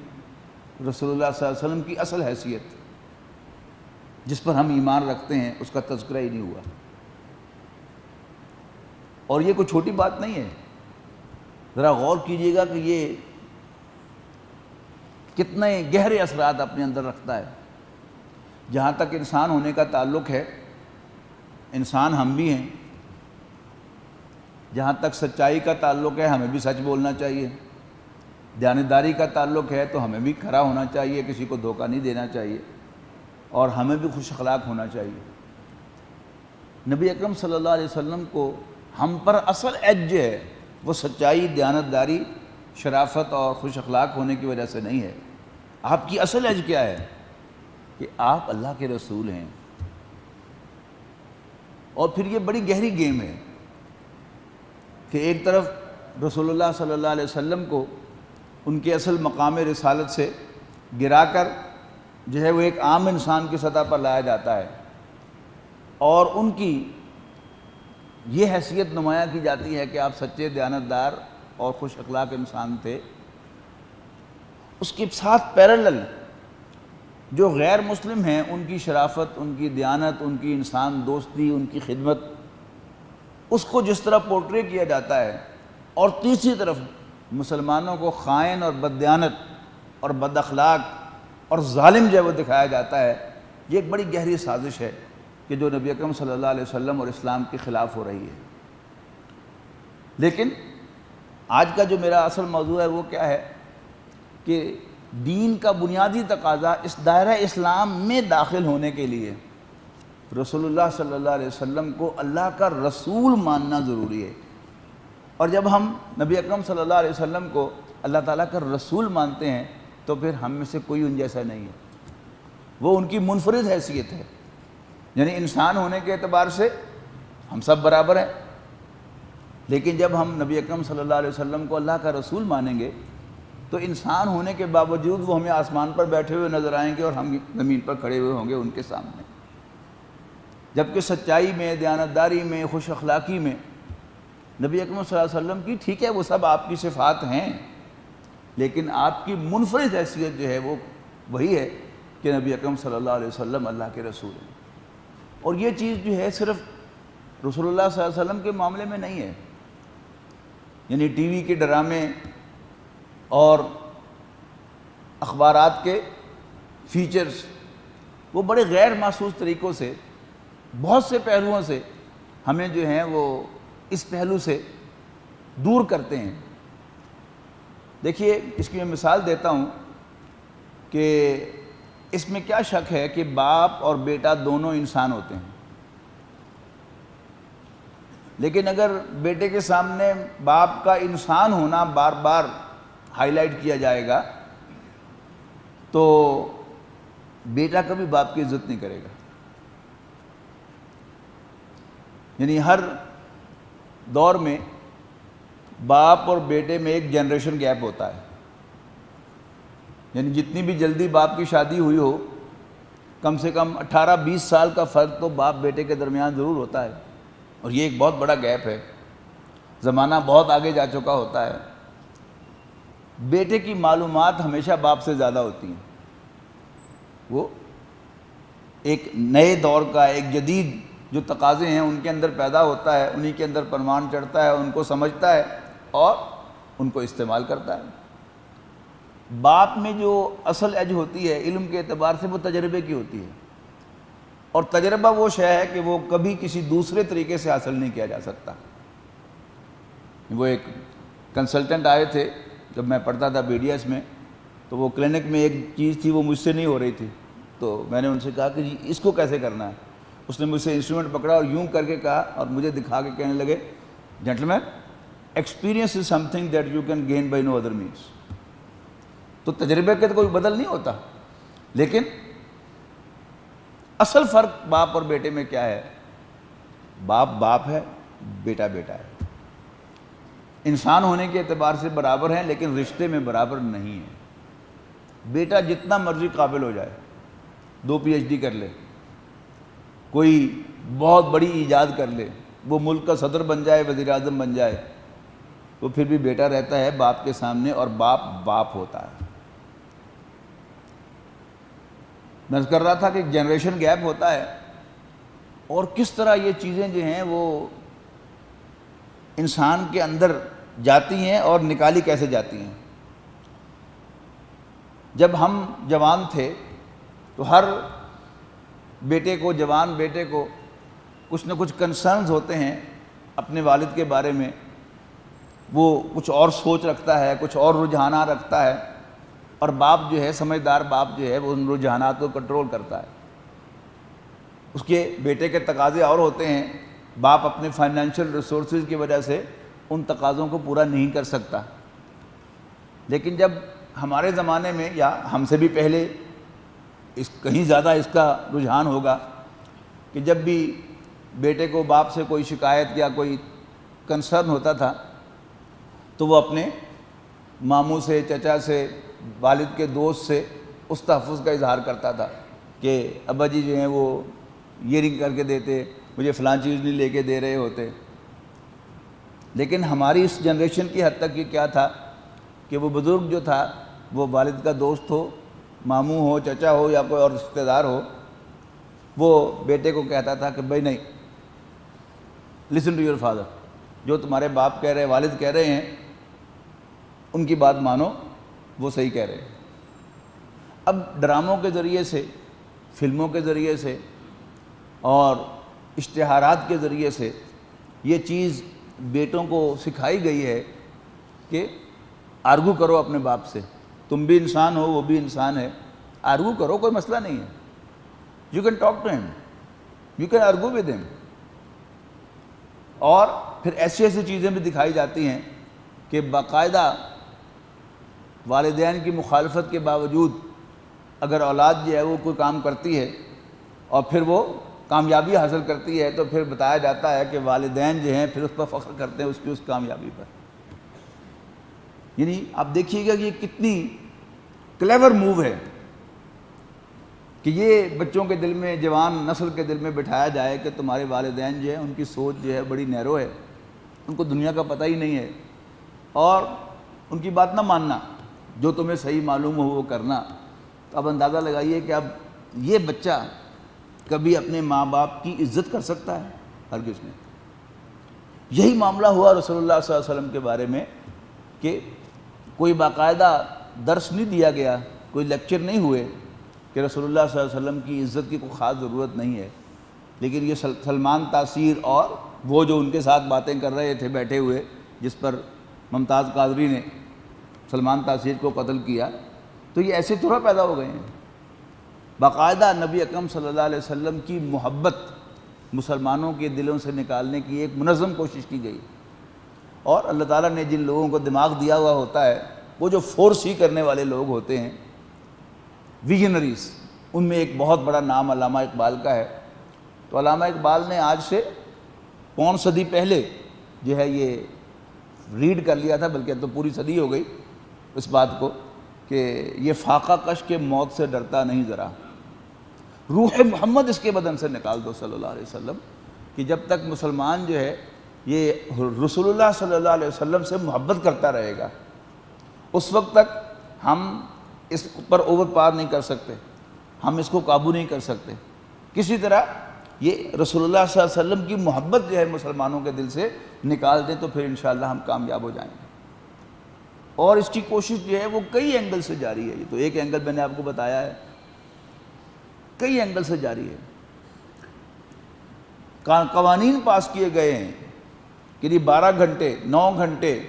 رسول اللہ صلی اللہ علیہ وسلم کی اصل حیثیت جس پر ہم ایمان رکھتے ہیں اس کا تذکرہ ہی نہیں ہوا. اور یہ کوئی چھوٹی بات نہیں ہے، ذرا غور کیجئے گا کہ یہ کتنے گہرے اثرات اپنے اندر رکھتا ہے. جہاں تک انسان ہونے کا تعلق ہے، انسان ہم بھی ہیں. جہاں تک سچائی کا تعلق ہے ہمیں بھی سچ بولنا چاہیے، دیانتداری کا تعلق ہے تو ہمیں بھی کھرا ہونا چاہیے، کسی کو دھوکہ نہیں دینا چاہیے، اور ہمیں بھی خوش اخلاق ہونا چاہیے. نبی اکرم صلی اللہ علیہ وسلم کو ہم پر اصل ایج جو ہے وہ سچائی، دیانتداری، شرافت اور خوش اخلاق ہونے کی وجہ سے نہیں ہے. آپ کی اصل ایج کیا ہے؟ کہ آپ اللہ کے رسول ہیں. اور پھر یہ بڑی گہری گیم ہے کہ ایک طرف رسول اللہ صلی اللہ علیہ وسلم کو ان کے اصل مقام رسالت سے گرا کر جو ہے وہ ایک عام انسان کی سطح پر لایا جاتا ہے، اور ان کی یہ حیثیت نمایاں کی جاتی ہے کہ آپ سچے دیانتدار اور خوش اخلاق انسان تھے. اس کے ساتھ پیرالل جو غیر مسلم ہیں ان کی شرافت، ان کی دیانت، ان کی انسان دوستی، ان کی خدمت، اس کو جس طرح پورٹرے کیا جاتا ہے، اور تیسری طرف مسلمانوں کو خائن اور بددیانت اور بد اخلاق اور ظالم جو ہے وہ دکھایا جاتا ہے. یہ ایک بڑی گہری سازش ہے کہ جو نبی اکرم صلی اللہ علیہ وسلم اور اسلام کے خلاف ہو رہی ہے. لیکن آج کا جو میرا اصل موضوع ہے وہ کیا ہے کہ دین کا بنیادی تقاضا اس دائرہ اسلام میں داخل ہونے کے لیے رسول اللہ صلی اللہ علیہ وسلم کو اللہ کا رسول ماننا ضروری ہے. اور جب ہم نبی اکرم صلی اللہ علیہ وسلم کو اللہ تعالیٰ کا رسول مانتے ہیں تو پھر ہم میں سے کوئی ان جیسا نہیں ہے. وہ ان کی منفرد حیثیت ہے، یعنی انسان ہونے کے اعتبار سے ہم سب برابر ہیں. لیکن جب ہم نبی اکرم صلی اللہ علیہ وسلم کو اللہ کا رسول مانیں گے تو انسان ہونے کے باوجود وہ ہمیں آسمان پر بیٹھے ہوئے نظر آئیں گے اور ہم زمین پر کھڑے ہوئے ہوں گے ان کے سامنے. جبکہ سچائی میں، دیانتداری میں، خوش اخلاقی میں نبی اکرم صلی اللہ علیہ وسلم کی، ٹھیک ہے وہ سب آپ کی صفات ہیں، لیکن آپ کی منفرد حیثیت جو ہے وہ وہی ہے کہ نبی اکرم صلی اللہ علیہ وسلم اللہ کے رسول ہیں. اور یہ چیز جو ہے صرف رسول اللہ صلی اللہ علیہ وسلم کے معاملے میں نہیں ہے. یعنی ٹی وی کے ڈرامے اور اخبارات کے فیچرز وہ بڑے غیر محسوس طریقوں سے، بہت سے پہلوؤں سے ہمیں جو ہیں وہ اس پہلو سے دور کرتے ہیں. دیکھیے اس کی میں مثال دیتا ہوں کہ اس میں کیا شک ہے کہ باپ اور بیٹا دونوں انسان ہوتے ہیں. لیکن اگر بیٹے کے سامنے باپ کا انسان ہونا بار بار ہائی لائٹ کیا جائے گا تو بیٹا کبھی باپ کی عزت نہیں کرے گا. یعنی ہر دور میں باپ اور بیٹے میں ایک جنریشن گیپ ہوتا ہے. یعنی جتنی بھی جلدی باپ کی شادی ہوئی ہو کم سے کم 18-20 سال کا فرق تو باپ بیٹے کے درمیان ضرور ہوتا ہے, اور یہ ایک بہت بڑا گیپ ہے. زمانہ بہت آگے جا چکا ہوتا ہے. بیٹے کی معلومات ہمیشہ باپ سے زیادہ ہوتی ہیں. وہ ایک نئے دور کا ایک جدید جو تقاضے ہیں ان کے اندر پیدا ہوتا ہے, انہی کے اندر پروان چڑھتا ہے, ان کو سمجھتا ہے اور ان کو استعمال کرتا ہے. باپ میں جو اصل ایج ہوتی ہے علم کے اعتبار سے وہ تجربے کی ہوتی ہے, اور تجربہ وہ شے ہے کہ وہ کبھی کسی دوسرے طریقے سے حاصل نہیں کیا جا سکتا. وہ ایک کنسلٹنٹ آئے تھے جب میں پڑھتا تھا BDS میں, تو وہ کلینک میں ایک چیز تھی وہ مجھ سے نہیں ہو رہی تھی, تو میں نے ان سے کہا کہ جی اس کو کیسے کرنا ہے. اس نے مجھ سے انسٹرومنٹ پکڑا اور یوں کر کے کہا اور مجھے دکھا کے کہنے لگے, gentlemen experience is some thing that you can gain by no other means. تو تجربے کے تو کوئی بدل نہیں ہوتا, لیکن اصل فرق باپ اور بیٹے میں کیا ہے؟ باپ باپ ہے, بیٹا بیٹا ہے. انسان ہونے کے اعتبار سے برابر ہیں لیکن رشتے میں برابر نہیں ہیں. بیٹا جتنا مرضی قابل ہو جائے, 2 PhD کر لے, کوئی بہت بڑی ایجاد کر لے, وہ ملک کا صدر بن جائے, وزیر اعظم بن جائے, وہ پھر بھی بیٹا رہتا ہے باپ کے سامنے, اور باپ باپ ہوتا ہے. میں کر رہا تھا کہ ایک جنریشن گیپ ہوتا ہے, اور کس طرح یہ چیزیں جو ہیں وہ انسان کے اندر جاتی ہیں اور نکالی کیسے جاتی ہیں. جب ہم جوان تھے تو ہر بیٹے کو, جوان بیٹے کو کچھ نہ کچھ کنسرنز ہوتے ہیں اپنے والد کے بارے میں. وہ کچھ اور سوچ رکھتا ہے, کچھ اور رجحانات رکھتا ہے, اور باپ جو ہے, سمجھدار باپ جو ہے, وہ ان رجحانات کو کنٹرول کرتا ہے. اس کے بیٹے کے تقاضے اور ہوتے ہیں, باپ اپنے فائنینشیل ریسورسز کی وجہ سے ان تقاضوں کو پورا نہیں کر سکتا. لیکن جب ہمارے زمانے میں, یا ہم سے بھی پہلے کہیں زیادہ اس کا رجحان ہوگا, کہ جب بھی بیٹے کو باپ سے کوئی شکایت یا کوئی کنسرن ہوتا تھا تو وہ اپنے ماموں سے, چچا سے, والد کے دوست سے اس تحفظ کا اظہار کرتا تھا کہ ابا جی جو ہیں وہ یہ نہیں کر کے دیتے, مجھے فلاں چیز نہیں لے کے دے رہے ہوتے. لیکن ہماری اس جنریشن کی حد تک یہ کیا تھا کہ وہ بزرگ جو تھا وہ والد کا دوست ہو, ماموں ہو, چچا ہو, یا کوئی اور رشتہ دار ہو, وہ بیٹے کو کہتا تھا کہ بھائی نہیں, لسن ٹو یور فادر, جو تمہارے باپ کہہ رہے, والد کہہ رہے ہیں, ان کی بات مانو, وہ صحیح کہہ رہے ہیں. اب ڈراموں کے ذریعے سے, فلموں کے ذریعے سے اور اشتہارات کے ذریعے سے یہ چیز بیٹوں کو سکھائی گئی ہے کہ آرگو کرو اپنے باپ سے, تم بھی انسان ہو, وہ بھی انسان ہے, آرگو کرو, کوئی مسئلہ نہیں ہے. You can talk to him, you can argue with him. اور پھر ایسی ایسی چیزیں بھی دکھائی جاتی ہیں کہ باقاعدہ والدین کی مخالفت کے باوجود اگر اولاد جو ہے وہ کوئی کام کرتی ہے اور پھر وہ کامیابی حاصل کرتی ہے تو پھر بتایا جاتا ہے کہ والدین جو ہیں پھر اس پر فخر کرتے ہیں اس کی اس کامیابی پر. یعنی آپ دیکھیے گا کہ یہ کتنی کلیور موو ہے کہ یہ بچوں کے دل میں, جوان نسل کے دل میں بٹھایا جائے کہ تمہارے والدین جو ہیں ان کی سوچ جو ہے بڑی نیرو ہے, ان کو دنیا کا پتہ ہی نہیں ہے, اور ان کی بات نہ ماننا, جو تمہیں صحیح معلوم ہو وہ کرنا. تو اب اندازہ لگائیے کہ اب یہ بچہ کبھی اپنے ماں باپ کی عزت کر سکتا ہے؟ ہرگز نہیں. یہی معاملہ ہوا رسول اللہ صلی اللہ علیہ وسلم کے بارے میں کہ کوئی باقاعدہ درس نہیں دیا گیا, کوئی لیکچر نہیں ہوئے کہ رسول اللہ صلی اللہ علیہ وسلم کی عزت کی کوئی خاص ضرورت نہیں ہے. لیکن یہ سلمان تاثیر اور وہ جو ان کے ساتھ باتیں کر رہے تھے بیٹھے ہوئے, جس پر ممتاز قادری نے سلمان تاثیر کو قتل کیا, تو یہ ایسے تھوڑا پیدا ہو گئے ہیں. باقاعدہ نبی اکرم صلی اللہ علیہ وسلم کی محبت مسلمانوں کے دلوں سے نکالنے کی ایک منظم کوشش کی گئی. اور اللہ تعالیٰ نے جن لوگوں کو دماغ دیا ہوا ہوتا ہے وہ جو فورس ہی کرنے والے لوگ ہوتے ہیں، ویژنریز، ان میں ایک بہت بڑا نام علامہ اقبال کا ہے. تو علامہ اقبال نے آج سے پون صدی پہلے جو ہے یہ ریڈ کر لیا تھا، بلکہ اب تو پوری صدی ہو گئی اس بات کو، کہ یہ فاقہ کش کے موت سے ڈرتا نہیں ذرا، روح محمد اس کے بدن سے نکال دو صلی اللہ علیہ وسلم. کہ جب تک مسلمان جو ہے یہ رسول اللہ صلی اللہ علیہ وسلم سے محبت کرتا رہے گا، اس وقت تک ہم اس پر اوور پار نہیں کر سکتے، ہم اس کو قابو نہیں کر سکتے. کسی طرح یہ رسول اللہ صلی اللہ علیہ وسلم کی محبت جو ہے مسلمانوں کے دل سے نکال دیں تو پھر انشاءاللہ ہم کامیاب ہو جائیں گے. اور اس کی کوشش جو ہے وہ کئی اینگل سے جاری ہے. یہ تو ایک اینگل میں نے آپ کو بتایا ہے، کئی اینگل سے جاری ہے. قوانین پاس کیے گئے ہیں کہ 12 گھنٹے 9 گھنٹے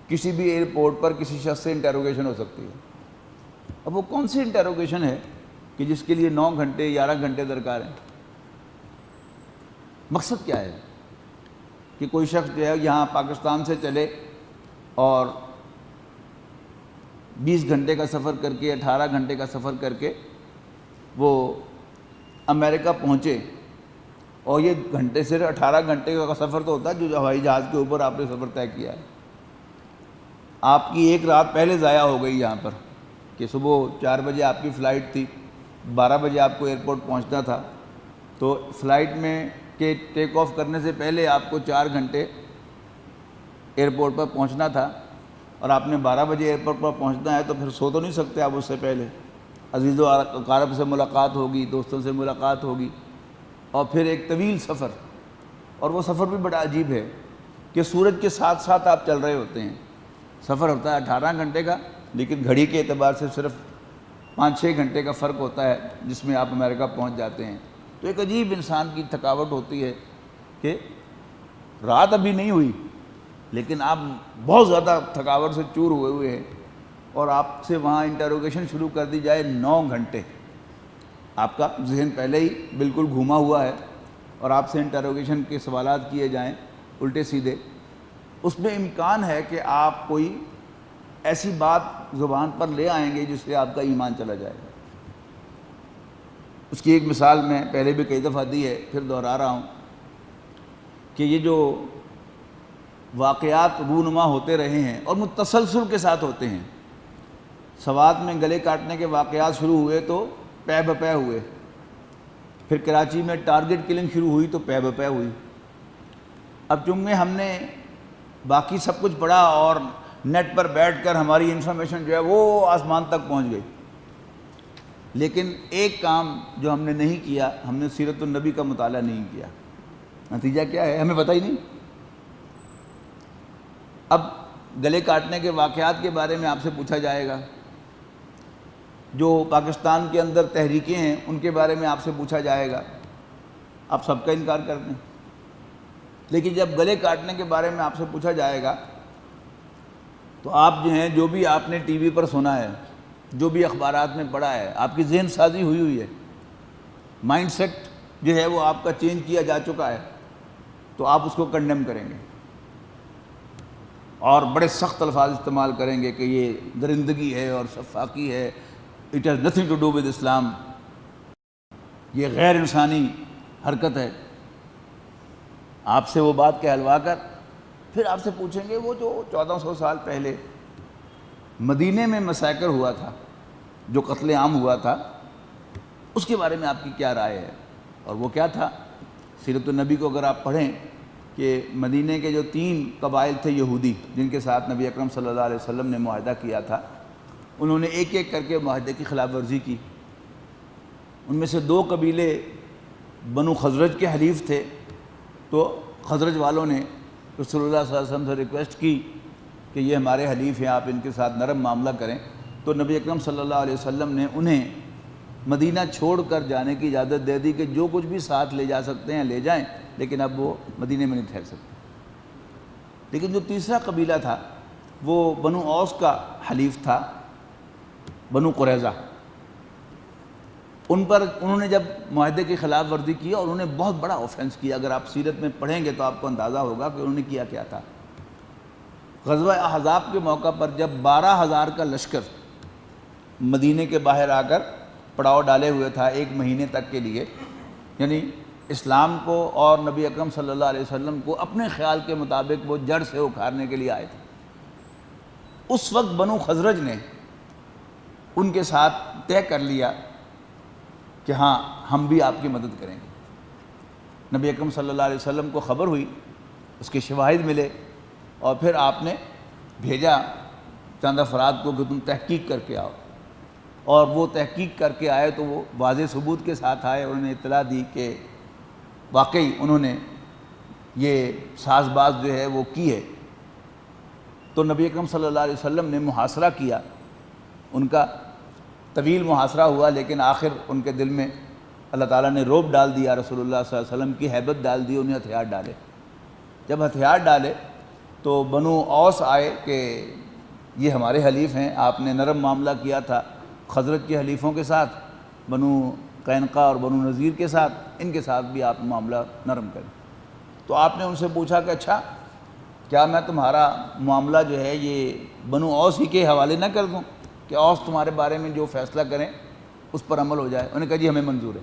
کسی بھی ایئرپورٹ پر کسی شخص سے انٹیروگیشن ہو سکتی ہے. اب وہ کون سی انٹیروگیشن ہے کہ جس کے لیے 9 گھنٹے 11 گھنٹے درکار ہیں؟ مقصد کیا ہے کہ کوئی شخص جو ہے یہاں پاکستان سے چلے اور 20 گھنٹے کا سفر کر کے 18 گھنٹے کا سفر کر کے وہ امریکہ پہنچے، اور یہ گھنٹے صرف 18 گھنٹے کا سفر تو ہوتا ہے جو ہوائی جہاز کے اوپر آپ نے سفر طے کیا ہے. آپ کی ایک رات پہلے ضائع ہو گئی یہاں پر کہ صبح 4 بجے آپ کی فلائٹ تھی، 12 بجے آپ کو ایئرپورٹ پہنچنا تھا، تو فلائٹ میں کے ٹیک آف کرنے سے پہلے آپ کو 4 گھنٹے ایئرپورٹ پر پہنچنا تھا، اور آپ نے 12 بجے ایئرپورٹ پر پہنچنا ہے تو پھر سو تو نہیں سکتے آپ اس سے پہلے. عزیز و اقارب سے ملاقات ہوگی، دوستوں سے ملاقات ہوگی، اور پھر ایک طویل سفر. اور وہ سفر بھی بڑا عجیب ہے کہ سورج کے ساتھ ساتھ آپ چل رہے ہوتے ہیں. سفر ہوتا ہے 18 گھنٹے کا، لیکن گھڑی کے اعتبار سے صرف 5-6 گھنٹے کا فرق ہوتا ہے جس میں آپ امریکہ پہنچ جاتے ہیں. تو ایک عجیب انسان کی تھکاوٹ ہوتی ہے کہ رات ابھی نہیں ہوئی لیکن آپ بہت زیادہ تھکاوٹ سے چور ہوئے ہیں، اور آپ سے وہاں انٹروگیشن شروع کر دی جائے 9 گھنٹے. آپ کا ذہن پہلے ہی بالکل گھوما ہوا ہے، اور آپ سے انٹروگیشن کے سوالات کیے جائیں الٹے سیدھے. اس میں امکان ہے کہ آپ کوئی ایسی بات زبان پر لے آئیں گے جس سے آپ کا ایمان چلا جائے گا. اس کی ایک مثال میں پہلے بھی کئی دفعہ دی ہے، پھر دہرا رہا ہوں کہ یہ جو واقعات رونما ہوتے رہے ہیں اور متسلسل کے ساتھ ہوتے ہیں. سوات میں گلے کاٹنے کے واقعات شروع ہوئے تو پے بپے ہوئے، پھر کراچی میں ٹارگٹ کلنگ شروع ہوئی تو پے بپے ہوئی. اب چونکہ ہم نے باقی سب کچھ پڑھا اور نیٹ پر بیٹھ کر ہماری انفارمیشن جو ہے وہ آسمان تک پہنچ گئی، لیکن ایک کام جو ہم نے نہیں کیا، ہم نے سیرت النبی کا مطالعہ نہیں کیا. نتیجہ کیا ہے ہمیں پتہ ہی نہیں. اب گلے کاٹنے کے واقعات کے بارے میں آپ سے پوچھا جائے گا، جو پاکستان کے اندر تحریکیں ہیں ان کے بارے میں آپ سے پوچھا جائے گا، آپ سب کا انکار کر دیں. لیکن جب گلے کاٹنے کے بارے میں آپ سے پوچھا جائے گا تو آپ جو ہیں، جو بھی آپ نے ٹی وی پر سنا ہے، جو بھی اخبارات میں پڑھا ہے، آپ کی ذہن سازی ہوئی ہے، مائنڈ سیٹ جو ہے وہ آپ کا چینج کیا جا چکا ہے، تو آپ اس کو کنڈیم کریں گے اور بڑے سخت الفاظ استعمال کریں گے کہ یہ درندگی ہے اور سفاکی ہے، it has nothing to do with Islam, یہ غیر انسانی حرکت ہے. آپ سے وہ بات کہلوا کر پھر آپ سے پوچھیں گے وہ جو 1400 سال پہلے مدینے میں مسیکر ہوا تھا، جو قتل عام ہوا تھا، اس کے بارے میں آپ کی کیا رائے ہے؟ اور وہ کیا تھا؟ سیرت النبی کو اگر آپ پڑھیں کہ مدینے کے جو 3 قبائل تھے یہودی جن کے ساتھ نبی اکرم صلی اللہ علیہ وسلم نے معاہدہ کیا تھا، انہوں نے ایک ایک کر کے معاہدے کی خلاف ورزی کی. ان میں سے 2 قبیلے بنو خزرج کے حلیف تھے، تو خزرج والوں نے رسول اللہ صلی اللہ علیہ وسلم سے ریکویسٹ کی کہ یہ ہمارے حلیف ہیں، آپ ان کے ساتھ نرم معاملہ کریں. تو نبی اکرم صلی اللہ علیہ وسلم نے انہیں مدینہ چھوڑ کر جانے کی اجازت دے دی کہ جو کچھ بھی ساتھ لے جا سکتے ہیں لے جائیں، لیکن اب وہ مدینہ میں نہیں ٹھہر سکتے. لیکن جو تیسرا قبیلہ تھا وہ بنو اوس کا حلیف تھا، بنو قریظہ. ان پر انہوں نے جب معاہدے کی خلاف ورزی کی اور انہوں نے بہت بڑا آفینس کیا. اگر آپ سیرت میں پڑھیں گے تو آپ کو اندازہ ہوگا کہ انہوں نے کیا کیا تھا. غزوہ احزاب کے موقع پر جب 12,000 کا لشکر مدینے کے باہر آ کر پڑاؤ ڈالے ہوئے تھا 1 مہینے تک کے لیے، یعنی اسلام کو اور نبی اکرم صلی اللہ علیہ وسلم کو اپنے خیال کے مطابق وہ جڑ سے اکھاڑنے کے لیے آئے تھے، اس وقت بنو خزرج نے ان کے ساتھ طے کر لیا کہ ہاں ہم بھی آپ کی مدد کریں گے. نبی اکرم صلی اللہ علیہ وسلم کو خبر ہوئی، اس کے شواہد ملے، اور پھر آپ نے بھیجا چند افراد کو کہ تم تحقیق کر کے آؤ. اور وہ تحقیق کر کے آئے تو وہ واضح ثبوت کے ساتھ آئے. انہوں نے اطلاع دی کہ واقعی انہوں نے یہ ساز باز جو ہے وہ کی ہے. تو نبی اکرم صلی اللہ علیہ وسلم نے محاصرہ کیا، ان کا طویل محاصرہ ہوا، لیکن آخر ان کے دل میں اللہ تعالیٰ نے رعب ڈال دیا، رسول اللہ صلی اللہ علیہ وسلم کی ہیبت ڈال دی، انہیں ہتھیار ڈالے. جب ہتھیار ڈالے تو بنو اوس آئے کہ یہ ہمارے حلیف ہیں، آپ نے نرم معاملہ کیا تھا خزرج کے حلیفوں کے ساتھ، بنو قینقاع اور بنو نذیر کے ساتھ، ان کے ساتھ بھی آپ معاملہ نرم کریں. تو آپ نے ان سے پوچھا کہ اچھا کیا میں تمہارا معاملہ جو ہے یہ بنو اوس ہی کے حوالے نہ کر دوں کہ اوس تمہارے بارے میں جو فیصلہ کریں اس پر عمل ہو جائے؟ انہوں نے کہا جی ہمیں منظور ہے.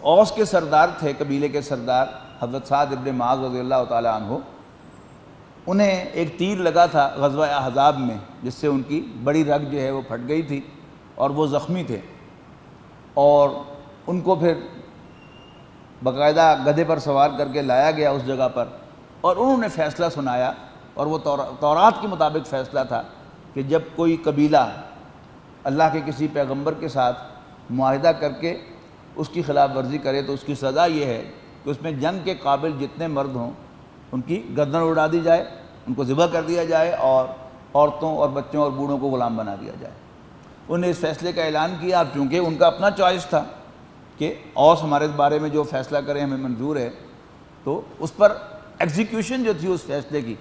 اوس کے سردار تھے، قبیلے کے سردار حضرت سعد ابن معاذ رضی اللہ تعالیٰ عنہ. انہیں ایک تیر لگا تھا غزوہ احزاب میں، جس سے ان کی بڑی رگ جو ہے وہ پھٹ گئی تھی اور وہ زخمی تھے، اور ان کو پھر باقاعدہ گدھے پر سوار کر کے لایا گیا اس جگہ پر، اور انہوں نے فیصلہ سنایا. اور وہ تورات کے مطابق فیصلہ تھا کہ جب کوئی قبیلہ اللہ کے کسی پیغمبر کے ساتھ معاہدہ کر کے اس کی خلاف ورزی کرے تو اس کی سزا یہ ہے کہ اس میں جنگ کے قابل جتنے مرد ہوں ان کی گردن اڑا دی جائے، ان کو ذبح کر دیا جائے، اور عورتوں اور بچوں اور بوڑھوں کو غلام بنا دیا جائے. انہوں نے اس فیصلے کا اعلان کیا. اب چونکہ ان کا اپنا چوائس تھا کہ اوس ہمارے بارے میں جو فیصلہ کریں ہمیں منظور ہے، تو اس پر ایگزیکیوشن جو تھی اس فیصلے کی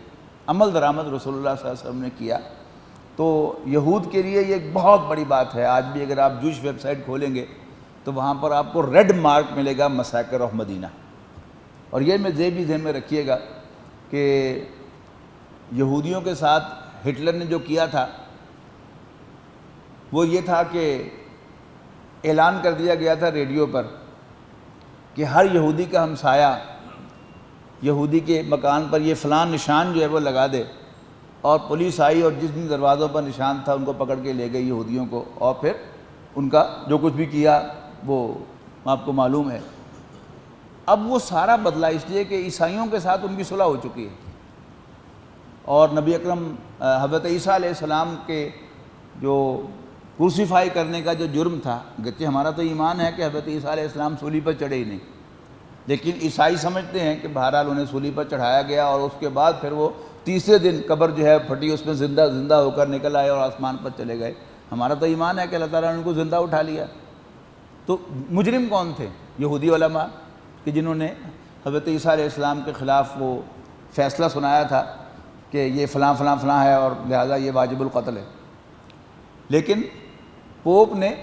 عمل درآمد رسول اللہ صلی اللہ علیہ وسلم نے کیا. تو یہود کے لیے یہ ایک بہت بڑی بات ہے. آج بھی اگر آپ جوش ویب سائٹ کھولیں گے تو وہاں پر آپ کو ریڈ مارک ملے گا مساکر آف مدینہ. اور یہ میں بھی ذہن میں رکھیے گا کہ یہودیوں کے ساتھ ہٹلر نے جو کیا تھا وہ یہ تھا کہ اعلان کر دیا گیا تھا ریڈیو پر کہ ہر یہودی کا ہمسایہ یہودی کے مکان پر یہ فلاں نشان جو ہے وہ لگا دے. اور پولیس آئی اور جس دروازوں پر نشان تھا ان کو پکڑ کے لے گئی یہودیوں کو، اور پھر ان کا جو کچھ بھی کیا وہ آپ کو معلوم ہے. اب وہ سارا بدلا اس لیے کہ عیسائیوں کے ساتھ ان کی صلح ہو چکی ہے، اور نبی اکرم حضرت عیسیٰ علیہ السلام کے جو کروسیفائی کرنے کا جو جرم تھا، گرچہ ہمارا تو ایمان ہے کہ حضرت عیسیٰ علیہ السلام سولی پر چڑھے ہی نہیں، لیکن عیسائی سمجھتے ہیں کہ بہرحال انہیں سولی پر چڑھایا گیا، اور اس کے بعد پھر وہ تیسرے دن قبر جو ہے پھٹی، اس میں زندہ ہو کر نکل آئے اور آسمان پر چلے گئے. ہمارا تو ایمان ہے کہ اللہ تعالیٰ نے ان کو زندہ اٹھا لیا. تو مجرم کون تھے؟ یہودی علماء کہ جنہوں نے حضرت عیسیٰ علیہ السلام کے خلاف وہ فیصلہ سنایا تھا کہ یہ فلاں فلاں فلاں ہے اور لہذا یہ واجب القتل ہے. لیکن پوپ نے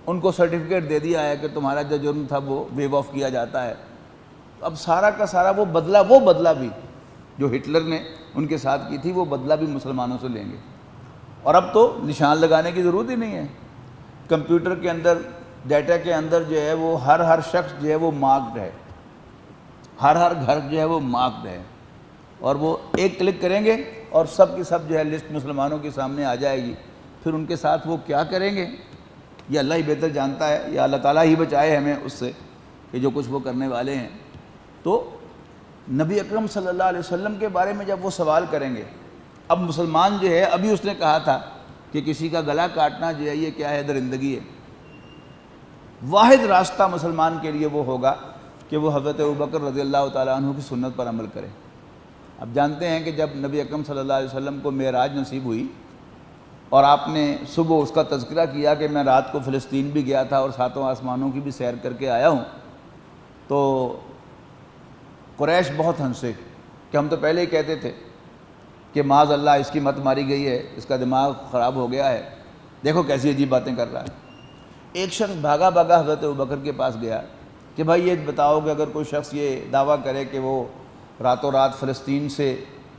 ان کو سرٹیفکیٹ دے دیا ہے کہ تمہارا جو جرم تھا وہ ویو آف کیا جاتا ہے. اب سارا کا سارا وہ بدلہ بھی جو ہٹلر نے ان کے ساتھ کی تھی وہ بدلہ بھی مسلمانوں سے لیں گے. اور اب تو نشان لگانے کی ضرورت ہی نہیں ہے. کمپیوٹر کے اندر ڈیٹا کے اندر جو ہے وہ ہر شخص جو ہے وہ مارکڈ ہے، ہر گھر جو ہے وہ مارکڈ ہے، اور وہ ایک کلک کریں گے اور سب کی سب جو ہے لسٹ مسلمانوں کے سامنے آ جائے گی. پھر ان کے ساتھ وہ کیا کریں گے یہ اللہ ہی بہتر جانتا ہے، یا اللہ تعالیٰ ہی بچائے ہمیں اس سے کہ جو کچھ وہ کرنے والے ہیں. تو نبی اکرم صلی اللہ علیہ وسلم کے بارے میں جب وہ سوال کریں گے، اب مسلمان جو ہے، ابھی اس نے کہا تھا کہ کسی کا گلا کاٹنا جو ہے یہ کیا ہے؟ درندگی ہے. واحد راستہ مسلمان کے لیے وہ ہوگا کہ وہ حضرت ابوبکر رضی اللہ تعالیٰ عنہ کی سنت پر عمل کرے. اب جانتے ہیں کہ جب نبی اکرم صلی اللہ علیہ وسلم کو معراج نصیب ہوئی اور آپ نے صبح اس کا تذکرہ کیا کہ میں رات کو فلسطین بھی گیا تھا اور ساتوں آسمانوں کی بھی سیر کر کے آیا ہوں، تو قریش بہت ہنسے کہ ہم تو پہلے ہی کہتے تھے کہ معاذ اللہ اس کی مت ماری گئی ہے، اس کا دماغ خراب ہو گیا ہے، دیکھو کیسی عجیب باتیں کر رہا ہے. ایک شخص بھاگا بھاگا حضرت ابوبکر کے پاس گیا کہ بھائی یہ بتاؤ کہ اگر کوئی شخص یہ دعویٰ کرے کہ وہ راتوں رات فلسطین سے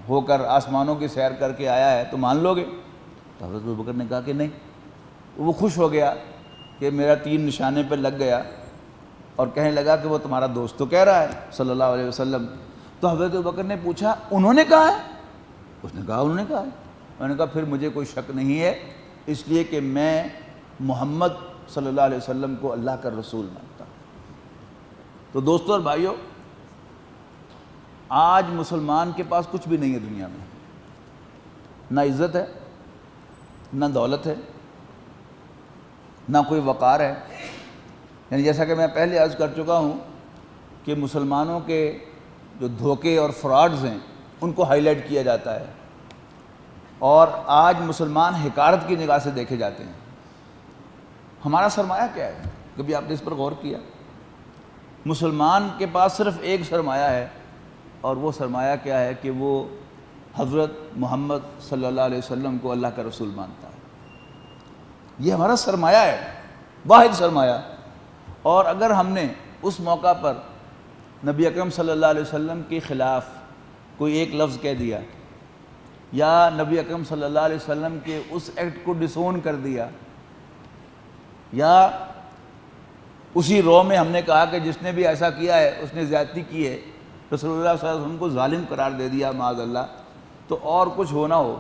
ہو کر آسمانوں کی سیر کر کے آیا ہے تو مان لو گے؟ تو حضرت ابوبکر نے کہا کہ نہیں۔ وہ خوش ہو گیا کہ میرا تین نشانے پہ لگ گیا، اور کہنے لگا کہ وہ تمہارا دوست تو کہہ رہا ہے صلی اللہ علیہ وسلم۔ تو حضرت ابوبکر نے پوچھا انہوں نے کہا ہے؟ اس نے کہا انہوں نے کہا ہے۔ میں نے کہا پھر مجھے کوئی شک نہیں ہے، اس لیے کہ میں محمد صلی اللہ علیہ وسلم کو اللہ کا رسول مانتا ہوں۔ تو دوستو اور بھائیو، آج مسلمان کے پاس کچھ بھی نہیں ہے دنیا میں، نہ عزت ہے، نہ دولت ہے، نہ کوئی وقار ہے۔ یعنی جیسا کہ میں پہلے عرض کر چکا ہوں کہ مسلمانوں کے جو دھوکے اور فراڈز ہیں ان کو ہائی لائٹ کیا جاتا ہے، اور آج مسلمان حقارت کی نگاہ سے دیکھے جاتے ہیں۔ ہمارا سرمایہ کیا ہے؟ کبھی آپ نے اس پر غور کیا؟ مسلمان کے پاس صرف ایک سرمایہ ہے، اور وہ سرمایہ کیا ہے کہ وہ حضرت محمد صلی اللہ علیہ وسلم کو اللہ کا رسول مانتا ہے۔ یہ ہمارا سرمایہ ہے، واحد سرمایہ۔ اور اگر ہم نے اس موقع پر نبی اکرم صلی اللہ علیہ وسلم کے خلاف کوئی ایک لفظ کہہ دیا، یا نبی اکرم صلی اللہ علیہ وسلم کے اس ایکٹ کو ڈسون کر دیا، یا اسی رو میں ہم نے کہا کہ جس نے بھی ایسا کیا ہے اس نے زیادتی کی ہے، رسول اللہ صلی اللہ علیہ وسلم کو ظالم قرار دے دیا معاذ اللہ، تو اور کچھ ہو نہ ہو۔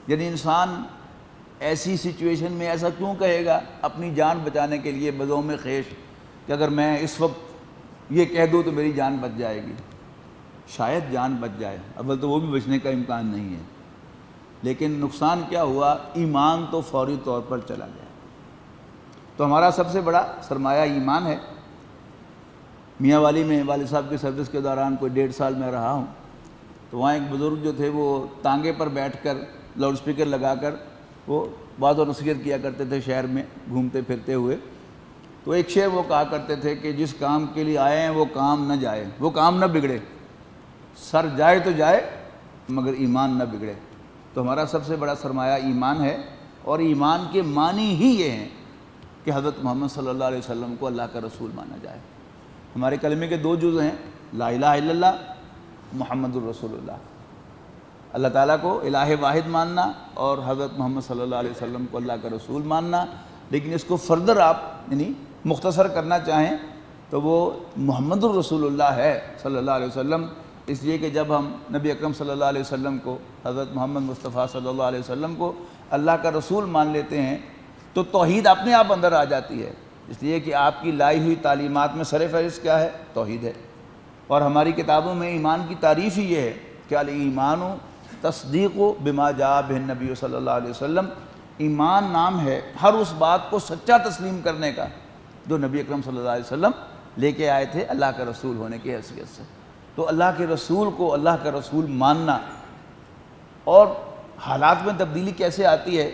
یعنی انسان ایسی سچویشن میں ایسا کیوں کہے گا اپنی جان بچانے کے لیے بذوم خیش کہ اگر میں اس وقت یہ کہہ دوں تو میری جان بچ جائے گی؟ شاید جان بچ جائے، اول تو وہ بھی بچنے کا امکان نہیں ہے، لیکن نقصان کیا ہوا؟ ایمان تو فوری طور پر چلا گیا۔ تو ہمارا سب سے بڑا سرمایہ ایمان ہے۔ میاں والی میں والد صاحب کی سروس کے دوران کوئی 1.5 سال میں رہا ہوں، تو وہاں ایک بزرگ جو تھے وہ تانگے پر بیٹھ کر لاؤڈ اسپیکر لگا کر وہ بعض و نصیحت کیا کرتے تھے شہر میں گھومتے پھرتے ہوئے۔ تو ایک شعر وہ کہا کرتے تھے کہ جس کام کے لیے آئے ہیں وہ کام نہ جائے، وہ کام نہ بگڑے، سر جائے تو جائے مگر ایمان نہ بگڑے۔ تو ہمارا سب سے بڑا سرمایہ ایمان ہے، اور ایمان کے معنی ہی یہ ہیں کہ حضرت محمد صلی اللہ علیہ وسلم کو اللہ کا رسول مانا جائے۔ ہمارے کلمے کے 2 جز ہیں، لا الہ الا اللہ، محمد الرسول اللہ۔ اللہ تعالیٰ کو الہ واحد ماننا اور حضرت محمد صلی اللہ علیہ وسلم کو اللہ کا رسول ماننا۔ لیکن اس کو فردر آپ یعنی مختصر کرنا چاہیں تو وہ محمد الرسول اللہ ہے صلی اللہ علیہ وسلم، اس لیے کہ جب ہم نبی اکرم صلی اللہ علیہ وسلم کو، حضرت محمد مصطفیٰ صلی اللہ علیہ وسلم کو اللہ کا رسول مان لیتے ہیں تو توحید اپنے آپ اندر آ جاتی ہے، اس لیے کہ آپ کی لائی ہوئی تعلیمات میں سر فہرست کیا ہے؟ توحید ہے۔ اور ہماری کتابوں میں ایمان کی تعریف ہی یہ ہے کہ الایمان تصدیق بما جاء بہ النبی صلی اللہ علیہ وسلم۔ ایمان نام ہے ہر اس بات کو سچا تسلیم کرنے کا جو نبی اکرم صلی اللہ علیہ وسلم لے کے آئے تھے اللہ کا رسول ہونے کی حیثیت سے۔ تو اللہ کے رسول کو اللہ کا رسول ماننا، اور حالات میں تبدیلی کیسے آتی ہے؟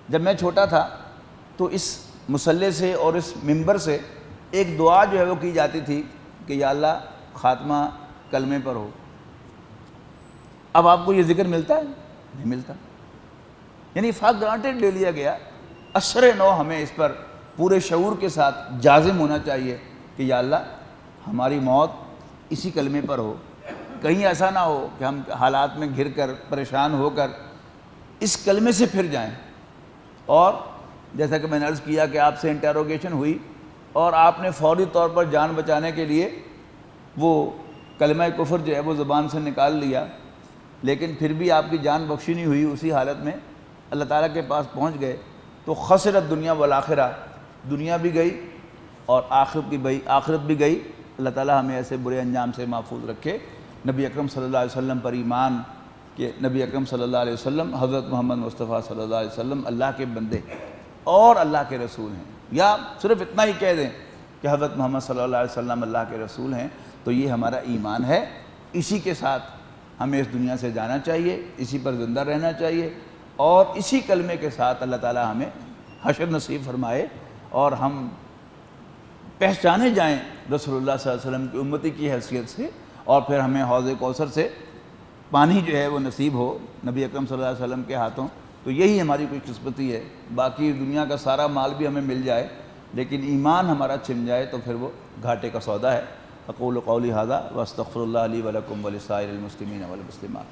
جب میں چھوٹا تھا تو اس مصلی سے اور اس منبر سے ایک دعا جو ہے وہ کی جاتی تھی کہ یا اللہ خاتمہ کلمے پر ہو۔ اب آپ کو یہ ذکر ملتا ہے؟ نہیں ملتا، یعنی فار گرانٹیڈ لے لیا گیا۔ اثر نو ہمیں اس پر پورے شعور کے ساتھ جازم ہونا چاہیے کہ یا اللہ ہماری موت اسی کلمے پر ہو۔ کہیں ایسا نہ ہو کہ ہم حالات میں گھر کر پریشان ہو کر اس کلمے سے پھر جائیں۔ اور جیسا کہ میں نے عرض کیا کہ آپ سے انٹروگیشن ہوئی اور آپ نے فوری طور پر جان بچانے کے لیے وہ کلمہ کفر جو ہے وہ زبان سے نکال لیا، لیکن پھر بھی آپ کی جان بخشی نہیں ہوئی، اسی حالت میں اللہ تعالیٰ کے پاس پہنچ گئے تو خسرت دنیا والآخرہ، دنیا بھی گئی اور آخرت بھی گئی۔ اللہ تعالیٰ ہمیں ایسے برے انجام سے محفوظ رکھے۔ نبی اکرم صلی اللہ علیہ وسلم پر ایمان کہ نبی اکرم صلی اللہ علیہ وسلم حضرت محمد مصطفیٰ صلی اللہ علیہ وسلم اللہ کے بندے اور اللہ کے رسول ہیں، یا صرف اتنا ہی کہہ دیں کہ حضرت محمد صلی اللہ علیہ وسلم اللہ کے رسول ہیں، تو یہ ہمارا ایمان ہے۔ اسی کے ساتھ ہمیں اس دنیا سے جانا چاہیے، اسی پر زندہ رہنا چاہیے، اور اسی کلمے کے ساتھ اللہ تعالیٰ ہمیں حشر نصیب فرمائے اور ہم پہچانے جائیں رسول اللہ صلی اللہ علیہ وسلم کی امتی کی حیثیت سے، اور پھر ہمیں حوض کوثر سے پانی جو ہے وہ نصیب ہو نبی اکرم صلی اللہ علیہ وسلم کے ہاتھوں تو یہی ہماری کوئی قسمتی ہے. باقی دنیا کا سارا مال بھی ہمیں مل جائے لیکن ایمان ہمارا چھن جائے تو پھر وہ گھاٹے کا سودا ہے. اقول قولی ھذا واستغفر اللہ لی ولکم ولسائر المسلمین والمسلمات.